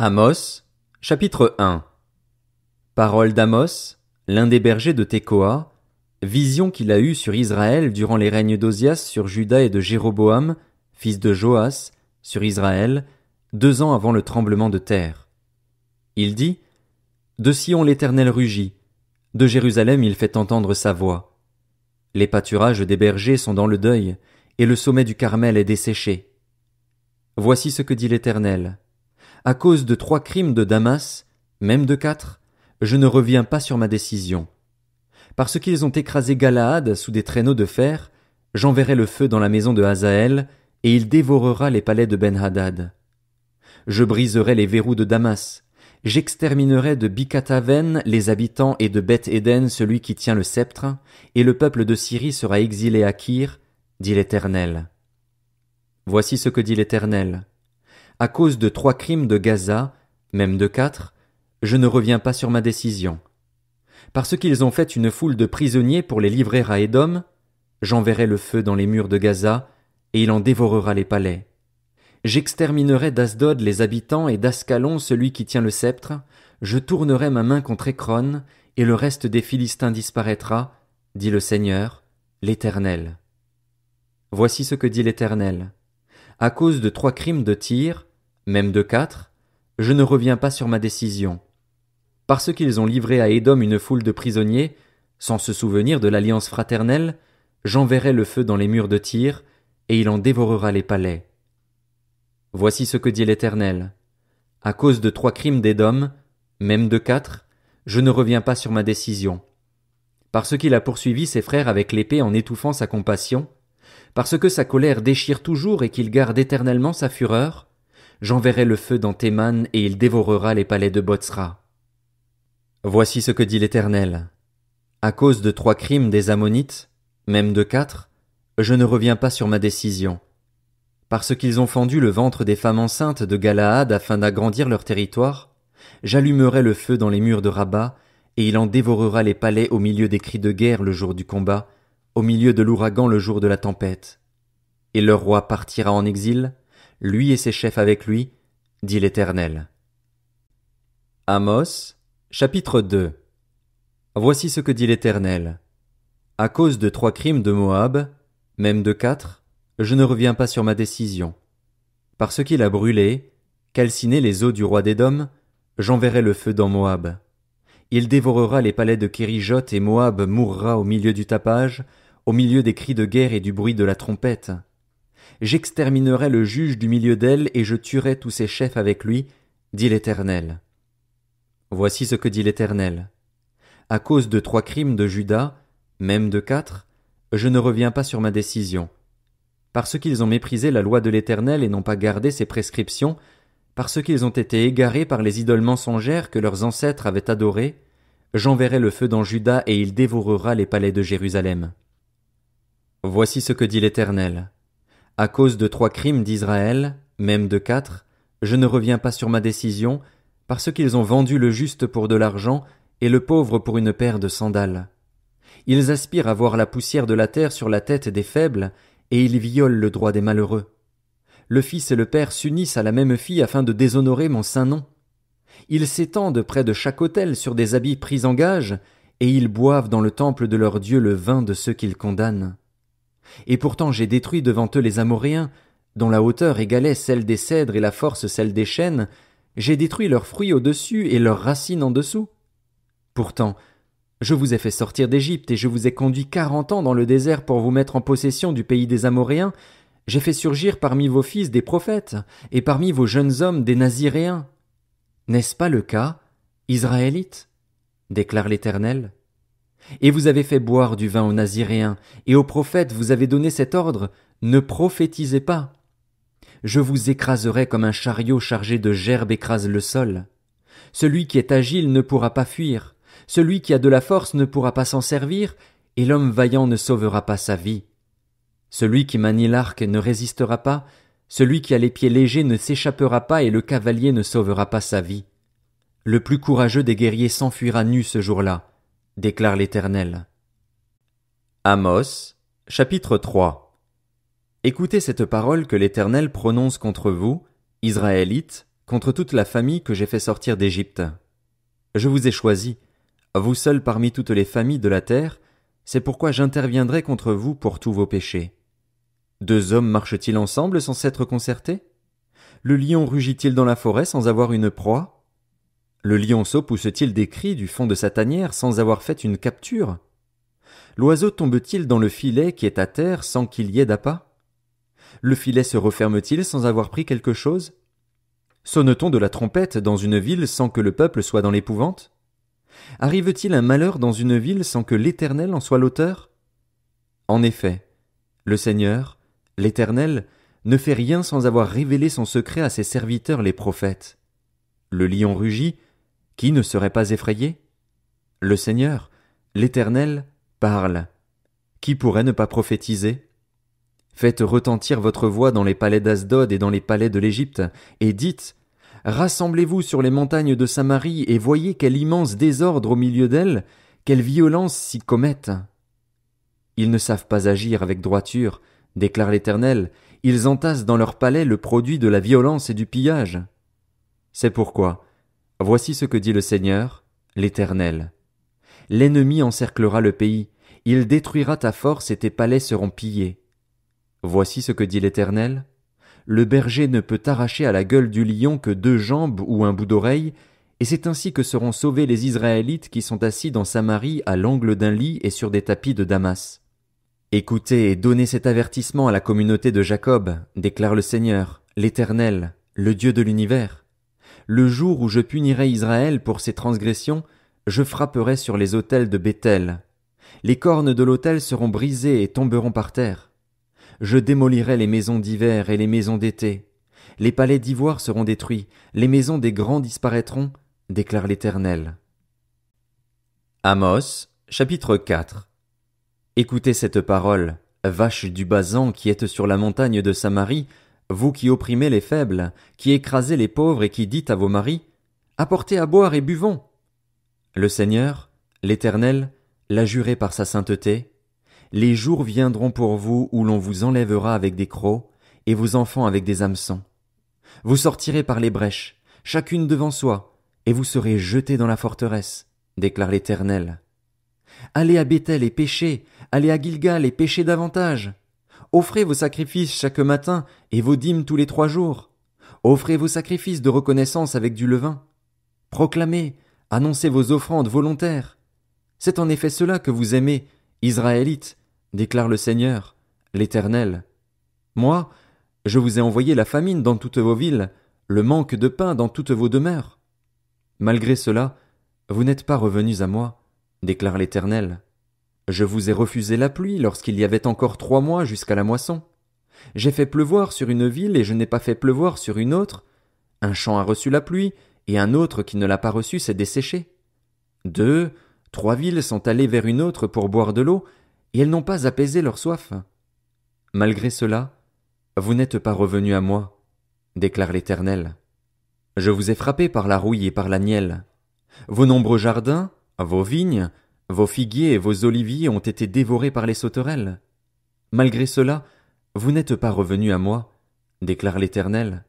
Amos, chapitre 1. Parole d'Amos, l'un des bergers de Tekoa, vision qu'il a eue sur Israël durant les règnes d'Ozias sur Juda et de Jéroboam, fils de Joas, sur Israël, 2 ans avant le tremblement de terre. Il dit: De Sion l'Éternel rugit, de Jérusalem il fait entendre sa voix. Les pâturages des bergers sont dans le deuil, et le sommet du Carmel est desséché. Voici ce que dit l'Éternel. À cause de 3 crimes de Damas, même de 4, je ne reviens pas sur ma décision. Parce qu'ils ont écrasé Galaad sous des traîneaux de fer, j'enverrai le feu dans la maison de Hazaël, et il dévorera les palais de Ben-Hadad. Je briserai les verrous de Damas, j'exterminerai de Bicataven les habitants et de Beth-Éden celui qui tient le sceptre, et le peuple de Syrie sera exilé à Kir, dit l'Éternel. Voici ce que dit l'Éternel. À cause de 3 crimes de Gaza, même de 4, je ne reviens pas sur ma décision. Parce qu'ils ont fait une foule de prisonniers pour les livrer à Édom, j'enverrai le feu dans les murs de Gaza, et il en dévorera les palais. J'exterminerai d'Asdod les habitants et d'Ascalon celui qui tient le sceptre, je tournerai ma main contre Écron, et le reste des Philistins disparaîtra, dit le Seigneur, l'Éternel. Voici ce que dit l'Éternel. À cause de 3 crimes de Tyr, même de 4, je ne reviens pas sur ma décision. Parce qu'ils ont livré à Édom une foule de prisonniers, sans se souvenir de l'alliance fraternelle, j'enverrai le feu dans les murs de Tyr, et il en dévorera les palais. Voici ce que dit l'Éternel. À cause de 3 crimes d'Édom, même de 4, je ne reviens pas sur ma décision. Parce qu'il a poursuivi ses frères avec l'épée en étouffant sa compassion, parce que sa colère déchire toujours et qu'il garde éternellement sa fureur, j'enverrai le feu dans Théman et il dévorera les palais de Botsra. Voici ce que dit l'Éternel. À cause de 3 crimes des Ammonites, même de 4, je ne reviens pas sur ma décision. Parce qu'ils ont fendu le ventre des femmes enceintes de Galaad afin d'agrandir leur territoire, j'allumerai le feu dans les murs de Rabat, et il en dévorera les palais au milieu des cris de guerre le jour du combat, au milieu de l'ouragan le jour de la tempête. Et leur roi partira en exil, lui et ses chefs avec lui, dit l'Éternel. Amos, chapitre 2. Voici ce que dit l'Éternel. À cause de 3 crimes de Moab, même de 4, je ne reviens pas sur ma décision. Parce qu'il a brûlé, calciné les eaux du roi d'Édom, j'enverrai le feu dans Moab. Il dévorera les palais de Kérijot et Moab mourra au milieu du tapage, au milieu des cris de guerre et du bruit de la trompette. J'exterminerai le juge du milieu d'elle et je tuerai tous ses chefs avec lui, dit l'Éternel. Voici ce que dit l'Éternel. À cause de 3 crimes de Juda, même de 4, je ne reviens pas sur ma décision. Parce qu'ils ont méprisé la loi de l'Éternel et n'ont pas gardé ses prescriptions, parce qu'ils ont été égarés par les idoles mensongères que leurs ancêtres avaient adorées, j'enverrai le feu dans Juda et il dévorera les palais de Jérusalem. Voici ce que dit l'Éternel. À cause de 3 crimes d'Israël, même de 4, je ne reviens pas sur ma décision, parce qu'ils ont vendu le juste pour de l'argent et le pauvre pour une paire de sandales. Ils aspirent à voir la poussière de la terre sur la tête des faibles, et ils violent le droit des malheureux. Le fils et le père s'unissent à la même fille afin de déshonorer mon saint nom. Ils s'étendent près de chaque autel sur des habits pris en gage, et ils boivent dans le temple de leur Dieu le vin de ceux qu'ils condamnent. Et pourtant j'ai détruit devant eux les Amoréens, dont la hauteur égalait celle des cèdres et la force celle des chênes, j'ai détruit leurs fruits au-dessus et leurs racines en dessous. Pourtant, je vous ai fait sortir d'Égypte et je vous ai conduit 40 ans dans le désert pour vous mettre en possession du pays des Amoréens. J'ai fait surgir parmi vos fils des prophètes, et parmi vos jeunes hommes des Naziréens. N'est-ce pas le cas, Israélites? Déclare l'Éternel. Et vous avez fait boire du vin aux Naziréens, et aux prophètes vous avez donné cet ordre, ne prophétisez pas. Je vous écraserai comme un chariot chargé de gerbes écrase le sol. Celui qui est agile ne pourra pas fuir, celui qui a de la force ne pourra pas s'en servir, et l'homme vaillant ne sauvera pas sa vie. Celui qui manie l'arc ne résistera pas, celui qui a les pieds légers ne s'échappera pas et le cavalier ne sauvera pas sa vie. Le plus courageux des guerriers s'enfuira nu ce jour-là, déclare l'Éternel. Amos, chapitre 3. Écoutez cette parole que l'Éternel prononce contre vous, Israélites, contre toute la famille que j'ai fait sortir d'Égypte. Je vous ai choisi, vous seuls parmi toutes les familles de la terre, c'est pourquoi j'interviendrai contre vous pour tous vos péchés. Deux hommes marchent-ils ensemble sans s'être concertés? Le lion rugit-il dans la forêt sans avoir une proie? Le lionceau pousse-t-il des cris du fond de sa tanière sans avoir fait une capture? L'oiseau tombe-t-il dans le filet qui est à terre sans qu'il y ait d'appât? Le filet se referme-t-il sans avoir pris quelque chose? Sonne-t-on de la trompette dans une ville sans que le peuple soit dans l'épouvante? Arrive-t-il un malheur dans une ville sans que l'Éternel en soit l'auteur? En effet, le Seigneur, l'Éternel, ne fait rien sans avoir révélé son secret à ses serviteurs les prophètes. Le lion rugit, qui ne serait pas effrayé? Le Seigneur, l'Éternel, parle. Qui pourrait ne pas prophétiser? Faites retentir votre voix dans les palais d'Asdod et dans les palais de l'Égypte, et dites: rassemblez-vous sur les montagnes de Samarie et voyez quel immense désordre au milieu d'elles, quelle violence s'y commettent. Ils ne savent pas agir avec droiture, déclare l'Éternel, ils entassent dans leurs palais le produit de la violence et du pillage. C'est pourquoi, voici ce que dit le Seigneur, l'Éternel. L'ennemi encerclera le pays, il détruira ta force et tes palais seront pillés. Voici ce que dit l'Éternel. Le berger ne peut arracher à la gueule du lion que 2 jambes ou un bout d'oreille, et c'est ainsi que seront sauvés les Israélites qui sont assis dans Samarie à l'angle d'un lit et sur des tapis de Damas. Écoutez et donnez cet avertissement à la communauté de Jacob, déclare le Seigneur, l'Éternel, le Dieu de l'univers. Le jour où je punirai Israël pour ses transgressions, je frapperai sur les autels de Béthel. Les cornes de l'autel seront brisées et tomberont par terre. Je démolirai les maisons d'hiver et les maisons d'été. Les palais d'ivoire seront détruits, les maisons des grands disparaîtront, déclare l'Éternel. Amos, chapitre 4. Écoutez cette parole, vaches du Basan qui êtes sur la montagne de Samarie, vous qui opprimez les faibles, qui écrasez les pauvres et qui dites à vos maris: apportez à boire et buvons. Le Seigneur, l'Éternel, l'a juré par sa sainteté. Les jours viendront pour vous où l'on vous enlèvera avec des crocs, et vos enfants avec des hameçons. Vous sortirez par les brèches, chacune devant soi, et vous serez jetés dans la forteresse, déclare l'Éternel. Allez à Béthel et péchez, allez à Gilgal et péchez davantage. Offrez vos sacrifices chaque matin et vos dîmes tous les 3 jours. Offrez vos sacrifices de reconnaissance avec du levain. Proclamez, annoncez vos offrandes volontaires. C'est en effet cela que vous aimez, Israélites, déclare le Seigneur, l'Éternel. Moi, je vous ai envoyé la famine dans toutes vos villes, le manque de pain dans toutes vos demeures. Malgré cela, vous n'êtes pas revenus à moi, déclare l'Éternel. Je vous ai refusé la pluie lorsqu'il y avait encore 3 mois jusqu'à la moisson. J'ai fait pleuvoir sur une ville et je n'ai pas fait pleuvoir sur une autre. Un champ a reçu la pluie et un autre qui ne l'a pas reçue s'est desséché. 2, 3 villes sont allées vers une autre pour boire de l'eau et elles n'ont pas apaisé leur soif. Malgré cela, vous n'êtes pas revenus à moi, déclare l'Éternel. Je vous ai frappé par la rouille et par la nielle. Vos nombreux jardins, vos vignes, vos figuiers et vos oliviers ont été dévorés par les sauterelles. Malgré cela, vous n'êtes pas revenus à moi, déclare l'Éternel.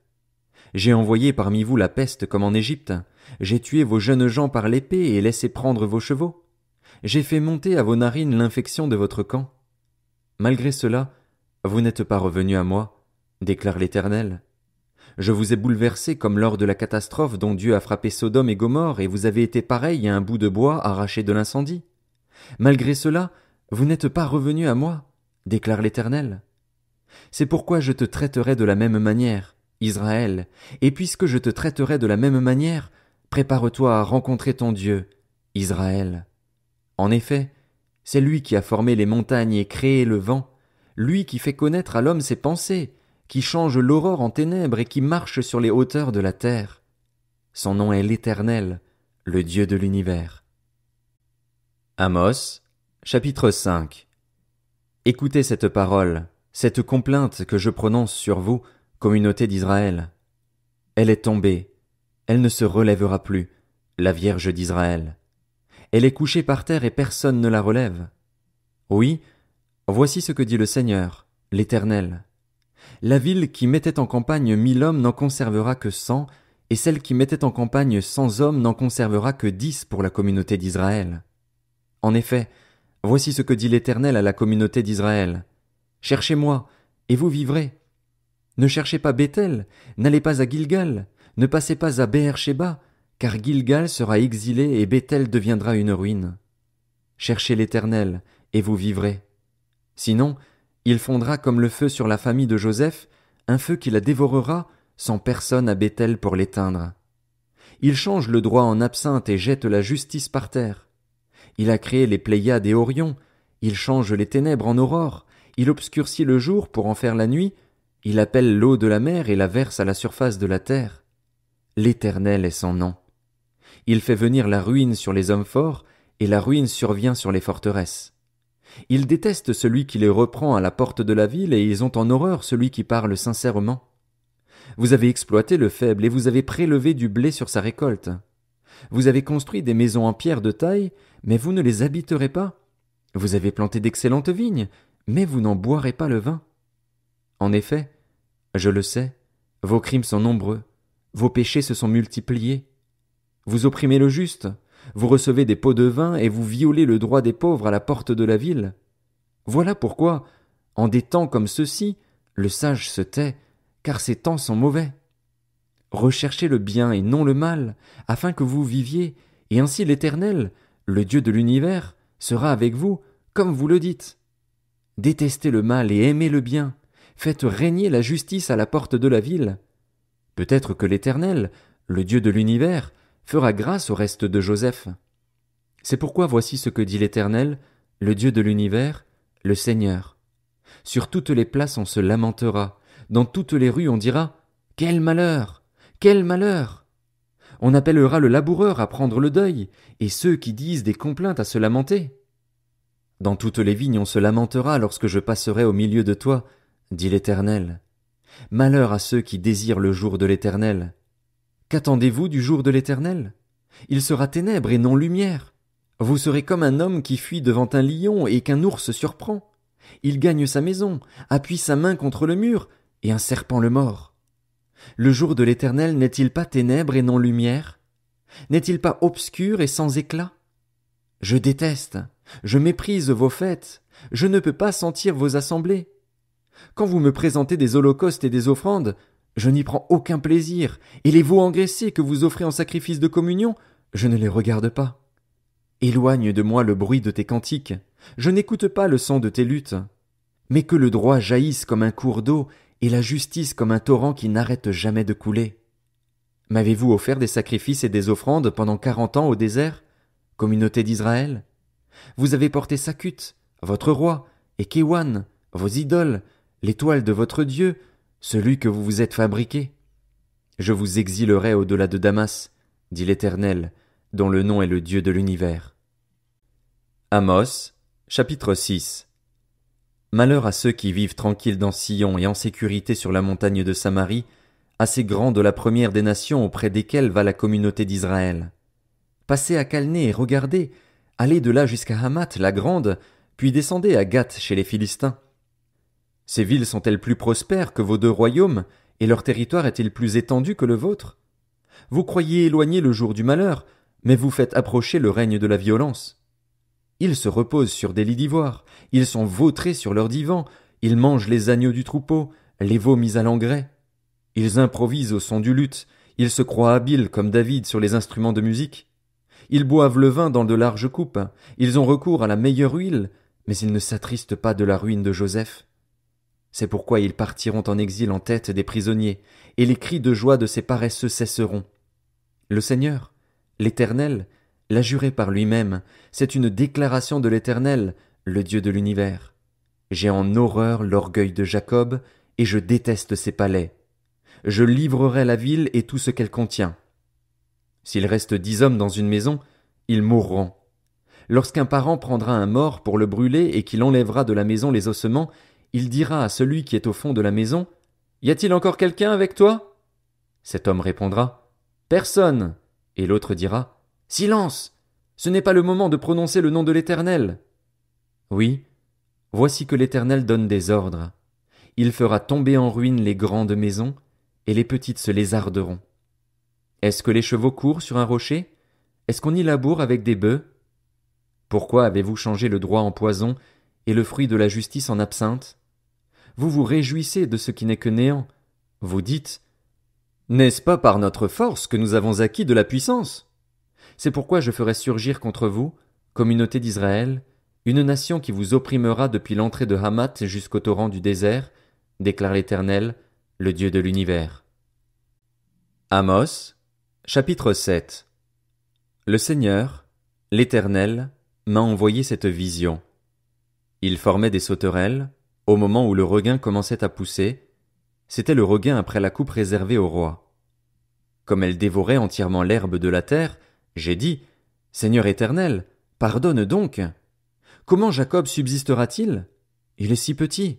J'ai envoyé parmi vous la peste comme en Égypte. J'ai tué vos jeunes gens par l'épée et laissé prendre vos chevaux. J'ai fait monter à vos narines l'infection de votre camp. Malgré cela, vous n'êtes pas revenus à moi, déclare l'Éternel. Je vous ai bouleversés comme lors de la catastrophe dont Dieu a frappé Sodome et Gomorrhe et vous avez été pareils à un bout de bois arraché de l'incendie. Malgré cela, vous n'êtes pas revenus à moi, déclare l'Éternel. C'est pourquoi je te traiterai de la même manière, Israël, et puisque je te traiterai de la même manière, prépare-toi à rencontrer ton Dieu, Israël. En effet, c'est lui qui a formé les montagnes et créé le vent, lui qui fait connaître à l'homme ses pensées, qui change l'aurore en ténèbres et qui marche sur les hauteurs de la terre. Son nom est l'Éternel, le Dieu de l'univers. Amos, chapitre 5. Écoutez cette parole, cette complainte que je prononce sur vous, communauté d'Israël. Elle est tombée, elle ne se relèvera plus, la Vierge d'Israël. Elle est couchée par terre et personne ne la relève. Oui, voici ce que dit le Seigneur, l'Éternel. La ville qui mettait en campagne 1000 hommes n'en conservera que 100, et celle qui mettait en campagne 100 hommes n'en conservera que 10 pour la communauté d'Israël. En effet, voici ce que dit l'Éternel à la communauté d'Israël. Cherchez-moi, et vous vivrez. Ne cherchez pas Béthel, n'allez pas à Gilgal, ne passez pas à Beër-Shéba, car Gilgal sera exilé et Béthel deviendra une ruine. Cherchez l'Éternel, et vous vivrez. Sinon, il fondra comme le feu sur la famille de Joseph, un feu qui la dévorera, sans personne à Béthel pour l'éteindre. Il change le droit en absinthe et jette la justice par terre. Il a créé les Pléiades et Orion, il change les ténèbres en aurore, il obscurcit le jour pour en faire la nuit, il appelle l'eau de la mer et la verse à la surface de la terre. L'Éternel est son nom. Il fait venir la ruine sur les hommes forts, et la ruine survient sur les forteresses. Ils détestent celui qui les reprend à la porte de la ville, et ils ont en horreur celui qui parle sincèrement. Vous avez exploité le faible, et vous avez prélevé du blé sur sa récolte. Vous avez construit des maisons en pierre de taille, mais vous ne les habiterez pas. Vous avez planté d'excellentes vignes, mais vous n'en boirez pas le vin. En effet, je le sais, vos crimes sont nombreux, vos péchés se sont multipliés. Vous opprimez le juste, vous recevez des pots de vin et vous violez le droit des pauvres à la porte de la ville. Voilà pourquoi, en des temps comme ceux-ci, le sage se tait, car ces temps sont mauvais. Recherchez le bien et non le mal, afin que vous viviez, et ainsi l'Éternel, le Dieu de l'univers, sera avec vous, comme vous le dites. Détestez le mal et aimez le bien, faites régner la justice à la porte de la ville. Peut-être que l'Éternel, le Dieu de l'univers, fera grâce au reste de Joseph. C'est pourquoi voici ce que dit l'Éternel, le Dieu de l'univers, le Seigneur. Sur toutes les places on se lamentera, dans toutes les rues on dira « Quel malheur! Quel malheur !» On appellera le laboureur à prendre le deuil, et ceux qui disent des complaintes à se lamenter. Dans toutes les vignes on se lamentera lorsque je passerai au milieu de toi, dit l'Éternel. Malheur à ceux qui désirent le jour de l'Éternel. Qu'attendez-vous du jour de l'Éternel? Il sera ténèbres et non lumière. Vous serez comme un homme qui fuit devant un lion et qu'un ours surprend. Il gagne sa maison, appuie sa main contre le mur, et un serpent le mord. Le jour de l'Éternel n'est-il pas ténèbres et non lumière? N'est-il pas obscur et sans éclat? Je déteste, je méprise vos fêtes, je ne peux pas sentir vos assemblées. Quand vous me présentez des holocaustes et des offrandes, je n'y prends aucun plaisir, et les veaux engraissés que vous offrez en sacrifice de communion, je ne les regarde pas. Éloigne de moi le bruit de tes cantiques, je n'écoute pas le son de tes luttes. Mais que le droit jaillisse comme un cours d'eau, et la justice comme un torrent qui n'arrête jamais de couler. M'avez-vous offert des sacrifices et des offrandes pendant 40 ans au désert, communauté d'Israël? Vous avez porté Sakut, votre roi, et Kéwan, vos idoles, l'étoile de votre Dieu, celui que vous vous êtes fabriqué. Je vous exilerai au-delà de Damas, dit l'Éternel, dont le nom est le Dieu de l'univers. Amos, chapitre 6. Malheur à ceux qui vivent tranquilles dans Sion et en sécurité sur la montagne de Samarie, assez grande la première des nations auprès desquelles va la communauté d'Israël. Passez à Calné et regardez, allez de là jusqu'à Hamath la grande, puis descendez à Gath chez les Philistins. Ces villes sont-elles plus prospères que vos 2 royaumes, et leur territoire est-il plus étendu que le vôtre? Vous croyez éloigner le jour du malheur, mais vous faites approcher le règne de la violence. Ils se reposent sur des lits d'ivoire, ils sont vautrés sur leurs divans, ils mangent les agneaux du troupeau, les veaux mis à l'engrais. Ils improvisent au son du luth, ils se croient habiles comme David sur les instruments de musique. Ils boivent le vin dans de larges coupes, ils ont recours à la meilleure huile, mais ils ne s'attristent pas de la ruine de Joseph. C'est pourquoi ils partiront en exil en tête des prisonniers, et les cris de joie de ces paresseux cesseront. Le Seigneur, l'Éternel, l'a juré par lui-même, c'est une déclaration de l'Éternel, le Dieu de l'univers. J'ai en horreur l'orgueil de Jacob, et je déteste ses palais. Je livrerai la ville et tout ce qu'elle contient. S'il reste 10 hommes dans une maison, ils mourront. Lorsqu'un parent prendra un mort pour le brûler et qu'il enlèvera de la maison les ossements, il dira à celui qui est au fond de la maison, « Y a-t-il encore quelqu'un avec toi ?» Cet homme répondra, « Personne !» Et l'autre dira, « Silence ! Ce n'est pas le moment de prononcer le nom de l'Éternel. » Oui, voici que l'Éternel donne des ordres. Il fera tomber en ruine les grandes maisons, et les petites se lézarderont. Est-ce que les chevaux courent sur un rocher? Est-ce qu'on y laboure avec des bœufs? Pourquoi avez-vous changé le droit en poison et le fruit de la justice en absinthe? Vous vous réjouissez de ce qui n'est que néant. Vous dites, n'est-ce pas par notre force que nous avons acquis de la puissance? C'est pourquoi je ferai surgir contre vous, communauté d'Israël, une nation qui vous opprimera depuis l'entrée de Hamath jusqu'au torrent du désert, déclare l'Éternel, le Dieu de l'univers. Amos, chapitre 7. Le Seigneur, l'Éternel, m'a envoyé cette vision. Il formait des sauterelles, au moment où le regain commençait à pousser. C'était le regain après la coupe réservée au roi. Comme elle dévorait entièrement l'herbe de la terre, j'ai dit, Seigneur Éternel, pardonne donc. Comment Jacob subsistera-t-il? Il est si petit.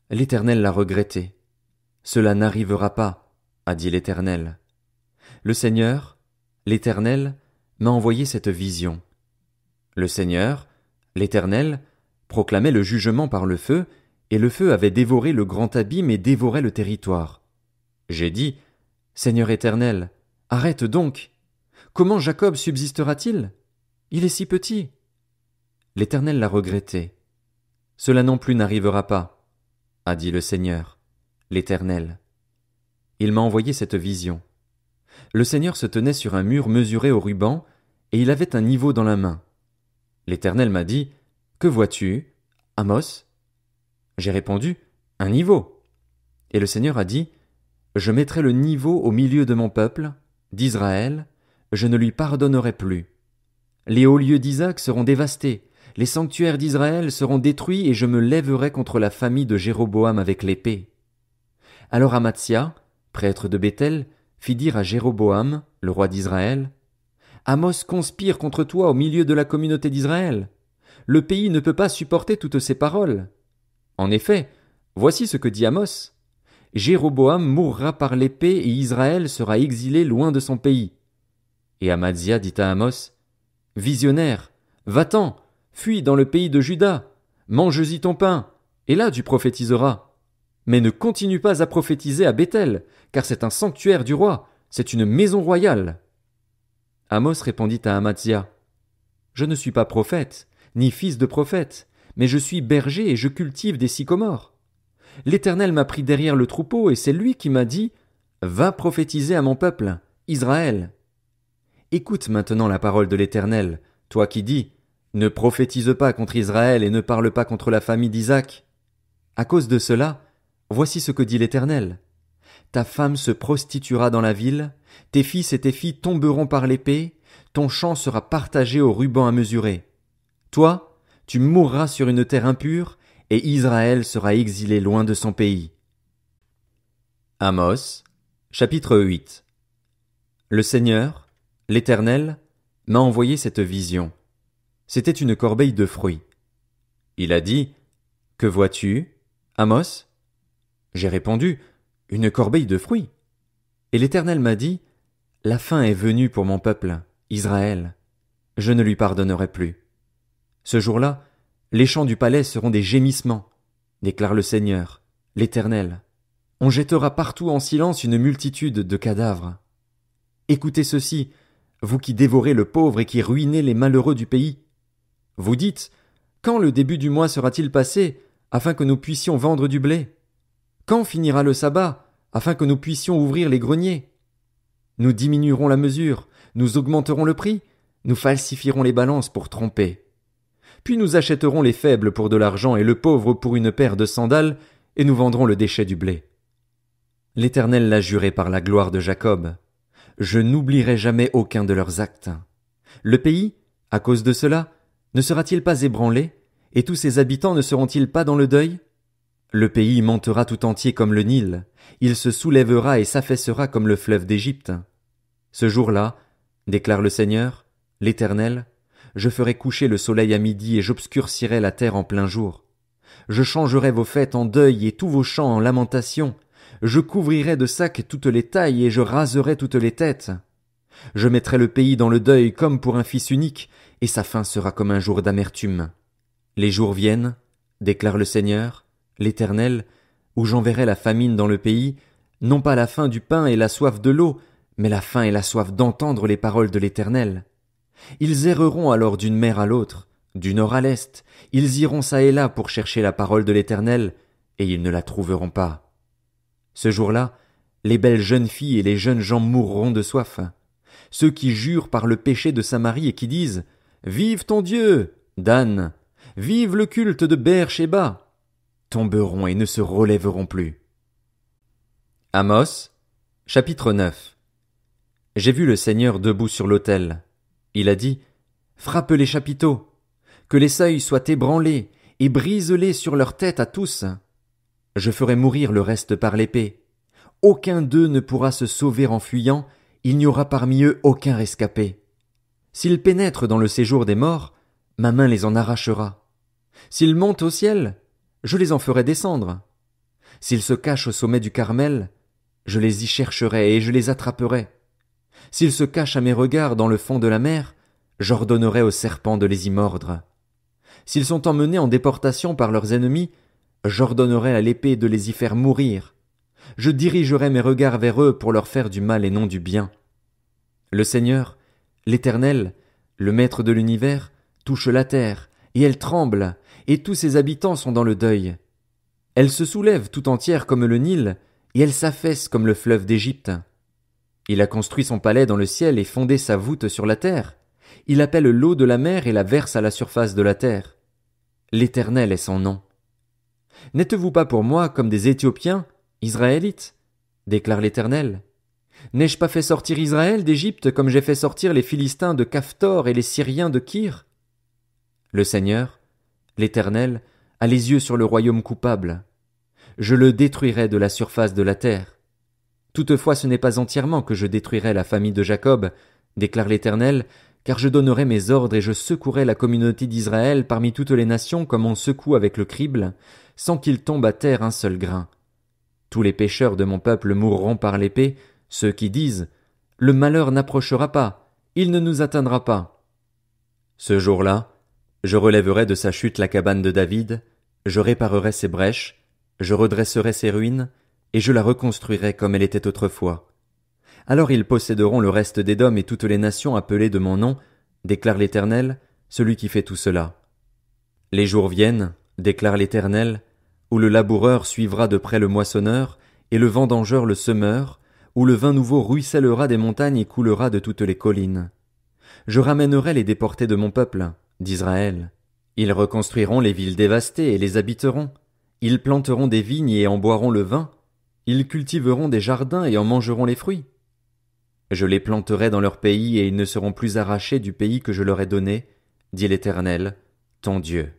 L'Éternel l'a regretté. Cela n'arrivera pas, a dit l'Éternel. Le Seigneur, l'Éternel, m'a envoyé cette vision. Le Seigneur, l'Éternel, proclamait le jugement par le feu, et le feu avait dévoré le grand abîme et dévorait le territoire. J'ai dit, Seigneur Éternel, arrête donc. Comment Jacob subsistera-t-il? Il est si petit. L'Éternel l'a regretté. Cela non plus n'arrivera pas, a dit le Seigneur, l'Éternel. Il m'a envoyé cette vision. Le Seigneur se tenait sur un mur mesuré au ruban, et il avait un niveau dans la main. L'Éternel m'a dit, que vois-tu, Amos? J'ai répondu, un niveau. Et le Seigneur a dit, je mettrai le niveau au milieu de mon peuple, d'Israël, je ne lui pardonnerai plus. Les hauts lieux d'Isaac seront dévastés, les sanctuaires d'Israël seront détruits et je me lèverai contre la famille de Jéroboam avec l'épée. Alors Amatsia, prêtre de Béthel, fit dire à Jéroboam, le roi d'Israël, Amos conspire contre toi au milieu de la communauté d'Israël. Le pays ne peut pas supporter toutes ces paroles. En effet, voici ce que dit Amos. Jéroboam mourra par l'épée et Israël sera exilé loin de son pays. Et Amatsia dit à Amos, Visionnaire, va-t'en, fuis dans le pays de Juda, mange-y ton pain, et là tu prophétiseras. Mais ne continue pas à prophétiser à Béthel, car c'est un sanctuaire du roi, c'est une maison royale. Amos répondit à Amatsia, Je ne suis pas prophète, ni fils de prophète, mais je suis berger et je cultive des sycomores. L'Éternel m'a pris derrière le troupeau et c'est lui qui m'a dit, Va prophétiser à mon peuple, Israël. Écoute maintenant la parole de l'Éternel, toi qui dis, Ne prophétise pas contre Israël et ne parle pas contre la famille d'Isaac. À cause de cela, voici ce que dit l'Éternel. Ta femme se prostituera dans la ville, tes fils et tes filles tomberont par l'épée, ton champ sera partagé au ruban à mesurer. Toi, tu mourras sur une terre impure, et Israël sera exilé loin de son pays. Amos, chapitre 8. Le Seigneur, l'Éternel, m'a envoyé cette vision. C'était une corbeille de fruits. Il a dit, Que vois-tu, Amos? J'ai répondu, Une corbeille de fruits. Et l'Éternel m'a dit, La fin est venue pour mon peuple, Israël. Je ne lui pardonnerai plus. Ce jour-là, les champs du palais seront des gémissements, déclare le Seigneur, l'Éternel. On jettera partout en silence une multitude de cadavres. Écoutez ceci, vous qui dévorez le pauvre et qui ruinez les malheureux du pays. Vous dites, quand le début du mois sera-t-il passé, afin que nous puissions vendre du blé? Quand finira le sabbat, afin que nous puissions ouvrir les greniers? Nous diminuerons la mesure, nous augmenterons le prix, nous falsifierons les balances pour tromper. Puis nous achèterons les faibles pour de l'argent et le pauvre pour une paire de sandales, et nous vendrons le déchet du blé. L'Éternel l'a juré par la gloire de Jacob. Je n'oublierai jamais aucun de leurs actes. Le pays, à cause de cela, ne sera-t-il pas ébranlé, et tous ses habitants ne seront-ils pas dans le deuil? Le pays montera tout entier comme le Nil, il se soulèvera et s'affaissera comme le fleuve d'Égypte. Ce jour-là, déclare le Seigneur, l'Éternel, je ferai coucher le soleil à midi et j'obscurcirai la terre en plein jour. Je changerai vos fêtes en deuil et tous vos chants en lamentation. Je couvrirai de sacs toutes les tailles et je raserai toutes les têtes. Je mettrai le pays dans le deuil comme pour un fils unique, et sa fin sera comme un jour d'amertume. Les jours viennent, déclare le Seigneur, l'Éternel, où j'enverrai la famine dans le pays, non pas la faim du pain et la soif de l'eau, mais la faim et la soif d'entendre les paroles de l'Éternel. Ils erreront alors d'une mer à l'autre, du nord à l'est, ils iront çà et là pour chercher la parole de l'Éternel, et ils ne la trouveront pas. Ce jour-là, les belles jeunes filles et les jeunes gens mourront de soif. Ceux qui jurent par le péché de Samarie et qui disent « Vive ton Dieu, Dan! Vive le culte de Beër-Shéba !» tomberont et ne se relèveront plus. Amos, chapitre 9. J'ai vu le Seigneur debout sur l'autel. Il a dit « Frappe les chapiteaux, que les seuils soient ébranlés, et brise-les sur leur tête à tous. Je ferai mourir le reste par l'épée. Aucun d'eux ne pourra se sauver en fuyant, il n'y aura parmi eux aucun rescapé. S'ils pénètrent dans le séjour des morts, ma main les en arrachera. S'ils montent au ciel, je les en ferai descendre. S'ils se cachent au sommet du Carmel, je les y chercherai et je les attraperai. S'ils se cachent à mes regards dans le fond de la mer, j'ordonnerai aux serpents de les y mordre. S'ils sont emmenés en déportation par leurs ennemis, j'ordonnerai à l'épée de les y faire mourir. Je dirigerai mes regards vers eux pour leur faire du mal et non du bien. Le Seigneur, l'Éternel, le Maître de l'univers, touche la terre, et elle tremble, et tous ses habitants sont dans le deuil. Elle se soulève tout entière comme le Nil, et elle s'affaisse comme le fleuve d'Égypte. Il a construit son palais dans le ciel et fondé sa voûte sur la terre. Il appelle l'eau de la mer et la verse à la surface de la terre. L'Éternel est son nom. N'êtes-vous pas pour moi comme des Éthiopiens, Israélites? Déclare l'Éternel. N'ai-je pas fait sortir Israël d'Égypte comme j'ai fait sortir les Philistins de Caphtor et les Syriens de Kir? Le Seigneur, l'Éternel, a les yeux sur le royaume coupable. Je le détruirai de la surface de la terre. Toutefois ce n'est pas entièrement que je détruirai la famille de Jacob, déclare l'Éternel, car je donnerai mes ordres et je secouerai la communauté d'Israël parmi toutes les nations comme on secoue avec le crible, sans qu'il tombe à terre un seul grain. Tous les pécheurs de mon peuple mourront par l'épée, ceux qui disent « Le malheur n'approchera pas, il ne nous atteindra pas. » Ce jour-là, je relèverai de sa chute la cabane de David, je réparerai ses brèches, je redresserai ses ruines, et je la reconstruirai comme elle était autrefois. Alors ils posséderont le reste d'Édom et toutes les nations appelées de mon nom, déclare l'Éternel, celui qui fait tout cela. Les jours viennent, déclare l'Éternel, où le laboureur suivra de près le moissonneur, et le vendangeur le semeur, où le vin nouveau ruissellera des montagnes et coulera de toutes les collines. Je ramènerai les déportés de mon peuple, d'Israël. Ils reconstruiront les villes dévastées et les habiteront. Ils planteront des vignes et en boiront le vin. Ils cultiveront des jardins et en mangeront les fruits. Je les planterai dans leur pays et ils ne seront plus arrachés du pays que je leur ai donné, dit l'Éternel, ton Dieu.